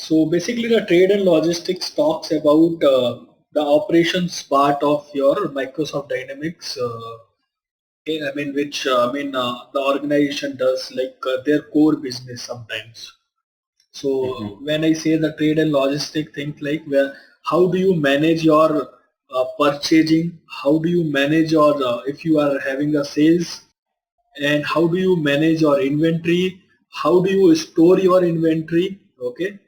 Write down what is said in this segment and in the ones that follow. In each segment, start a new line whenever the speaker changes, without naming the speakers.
So basically the trade and logistics talks about the operations part of your Microsoft Dynamics. Okay, I mean, which the organization does like their core business sometimes. So
Mm-hmm.
when I say the trade and logistic things like where how do you manage your purchasing, how do you manage your if you are having a sales, and how do you manage your inventory, how do you store your inventory, okay,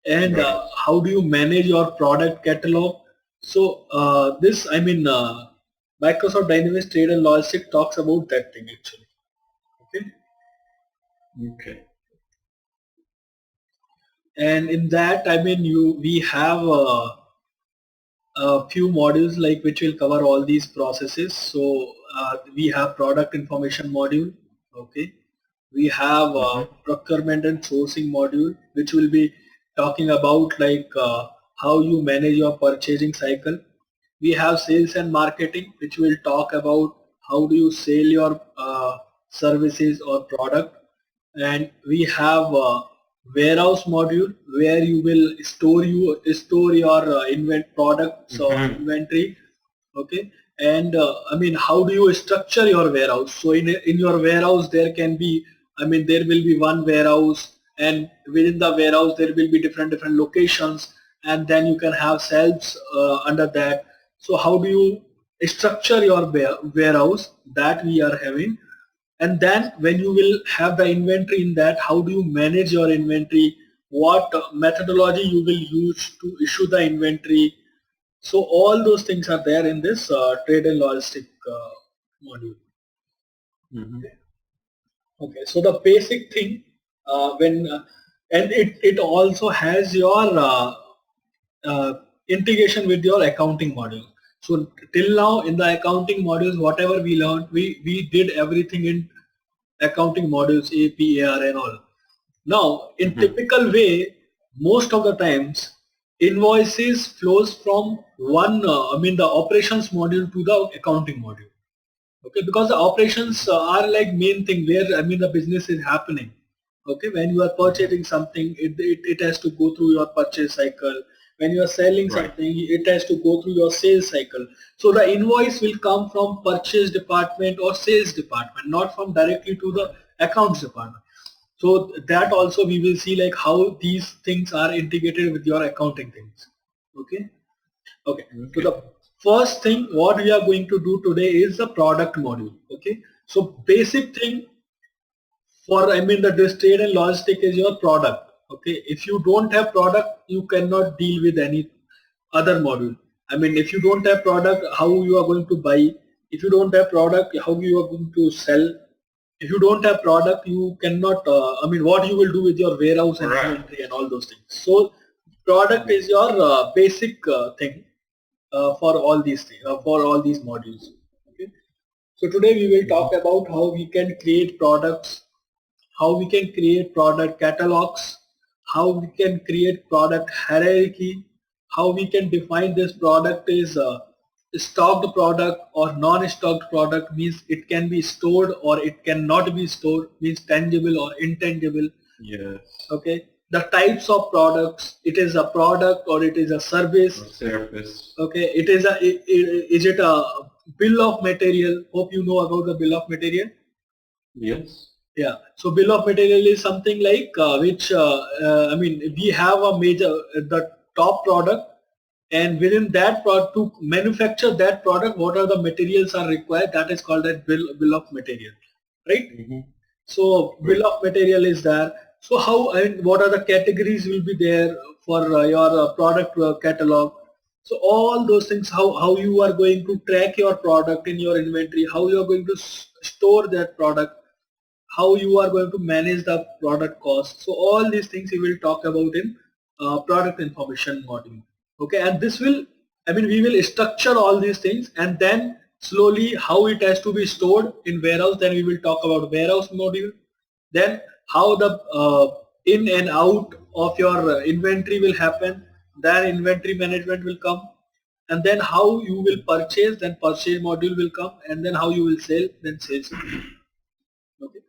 and
Right.
how do you manage your product catalog. So this Microsoft Dynamics Trade and Logistics talks about that thing actually. Okay,
Okay.
and in that we have a few modules like which will cover all these processes. So we have product information module, okay. We have
Mm-hmm.
procurement and sourcing module, which will be talking about like how you manage your purchasing cycle. We have sales and marketing, which will talk about how do you sell your services or product. And we have warehouse module where you will store your invent products or
Mm-hmm.
inventory, okay. And how do you structure your warehouse? So in your warehouse there can be, there will be one warehouse, and within the warehouse there will be different locations, and then you can have shelves under that. So how do you structure your warehouse, that we are having. And then when you will have the inventory in that, how do you manage your inventory, what methodology you will use to issue the inventory. So all those things are there in this trade and logistic module.
Mm-hmm.
Okay, so the basic thing when and it also has your integration with your accounting module. So till now in the accounting modules, whatever we learned, we did everything in accounting modules, AP, AR and all. Now, in
Mm-hmm.
typical way, most of the times invoices flows from one, the operations module to the accounting module. Okay, because the operations are like main thing where the business is happening. Okay, when you are
Mm-hmm.
purchasing something, it has to go through your purchase cycle. When you are selling
Right.
something, it has to go through your sales cycle. So the invoice will come from purchase department or sales department, not from directly to the
Right.
accounts department. So that also we will see like how these things are integrated with your accounting things. Okay. Okay. So
Okay.
the first thing what we are going to do today is the product module. Okay. So basic thing for the this trade and logistic is your product. Okay. If you don't have product, you cannot deal with any other module. If you don't have product, how you are going to buy? If you don't have product, how you are going to sell? If you don't have product, you cannot what you will do with your warehouse and
Right.
inventory and all those things. So product is your basic thing for all these for all these modules. Okay. So today we will
Mm-hmm.
talk about how we can create products, how we can create product catalogs, how we can create product hierarchy, how we can define this product is stocked product or non-stocked product, means it can be stored or it cannot be stored, means tangible or intangible.
Yes.
Okay, the types of products, it is a product or it is a service.
Or service.
Okay, it is is it a bill of material? Hope you know about the bill of material.
Yes.
Yeah, so bill of material is something like which we have a major the top product, and within that product to manufacture that product, what are the materials are required, that is called as bill of material, right?
Mm-hmm.
So bill
Right.
of material is there. So how and what are the categories will be there for your product catalog. So all those things, how you are going to track your product in your inventory, how you are going to store that product, how you are going to manage the product cost. So all these things we will talk about in product information module. Okay, and this will, we will structure all these things, and then slowly how it has to be stored in warehouse. Then we will talk about warehouse module. Then how the in and out of your inventory will happen. Then inventory management will come, and then how you will purchase. Then purchase module will come, and then how you will sell. Then sales module. Okay.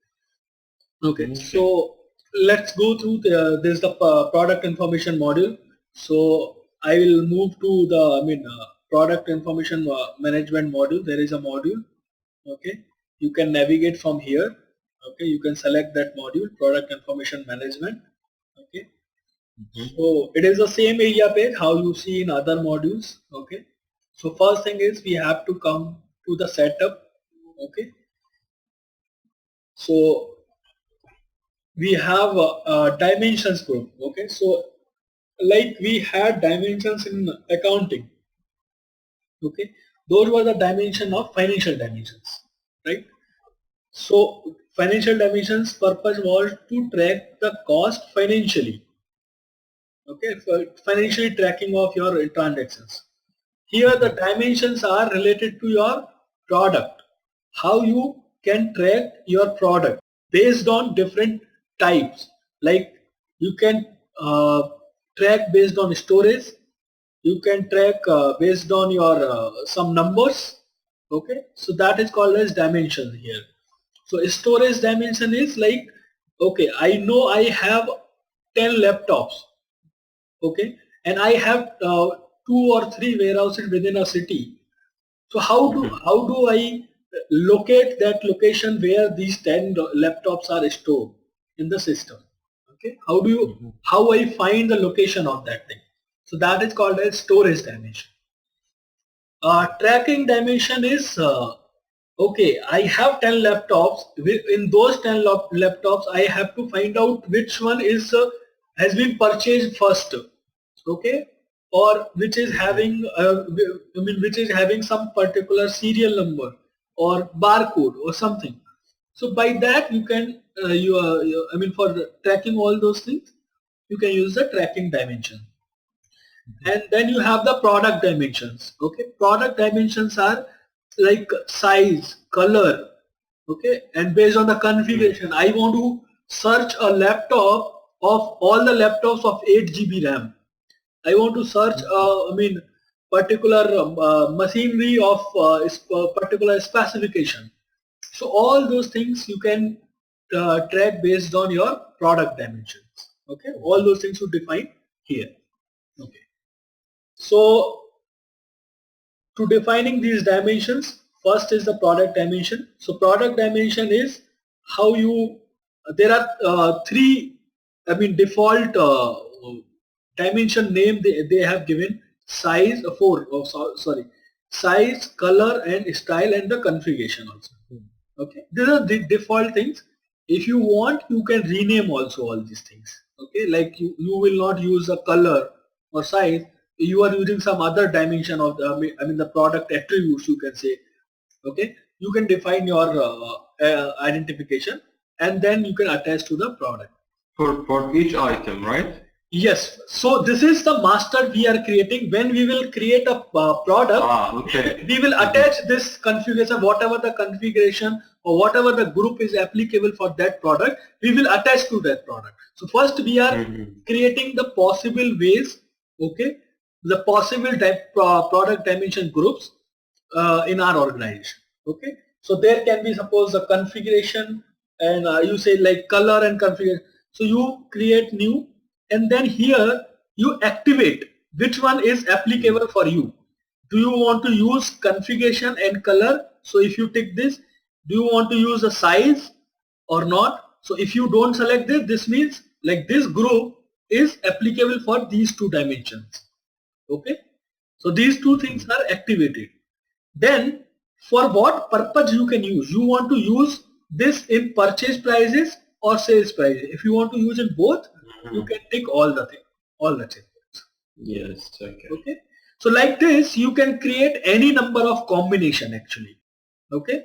Okay.
Okay.
So let's go through this the product information module. So I will move to the product information management module. There is a module. Okay, you can navigate from here. Okay, you can select that module, product information management. Okay, so it is the same area page how you see in other modules. Okay, so first thing is we have to come to the setup. Okay, so we have a dimensions group. Okay, so like we had dimensions in accounting. Okay, those were the dimension of financial dimensions, right? So financial dimensions purpose was to track the cost financially. Okay, for financially tracking of your transactions. Here the dimensions are related to your product, how you can track your product based on different types. Like you can track based on storage, you can track based on your some numbers. Okay, so that is called as dimension here. So storage dimension is like, okay, I know I have 10 laptops. Okay, and I have 2 or 3 warehouses within a city. So how do I locate that location where these 10 laptops are stored in the system? Okay, how I find the location of that thing? So that is called as storage dimension. Tracking dimension is okay, I have 10 laptops. In those 10 laptops, I have to find out which one is has been purchased first. Okay, or which is having which is having some particular serial number or barcode or something. So by that you can for tracking all those things, you can use the tracking dimension. And then you have the product dimensions. Okay, product dimensions are like size, color. Okay, and based on the configuration, I want to search a laptop of all the laptops of 8 GB RAM. I want to search particular machinery of particular specification. So all those things you can track based on your product dimensions. Okay, all those things you define here. Okay, so to defining these dimensions, first is the product dimension. So product dimension is how you, there are 3 default dimension name they have given: size, 4, sorry, size, color and style, and the configuration also. Okay, these are the default things. If you want, you can rename also all these things. Okay, like you will not use a color or size, you are using some other dimension of the the product attributes, you can say. Okay, you can define your identification, and then you can attach to the product
For each item, right?
Yes, so this is the master we are creating. When we will create a product,
Okay.
we will attach this configuration, whatever the configuration or whatever the group is applicable for that product, we will attach to that product. So first we are creating the possible ways, okay, the possible product dimension groups in our organization. Okay, so there can be, suppose, the configuration, and you say like color and configuration. So you create new, and then here you activate which one is applicable for you. Do you want to use configuration and color? So if you tick this, do you want to use the size or not? So if you don't select this, this means like this group is applicable for these 2 dimensions. Okay, so these 2 things are activated. Then for what purpose you can use? You want to use this in purchase prices or sales prices. If you want to use in both, you can tick all the thing, all the checkbox.
Yes. Okay.
Okay. So like this, you can create any number of combination actually. Okay.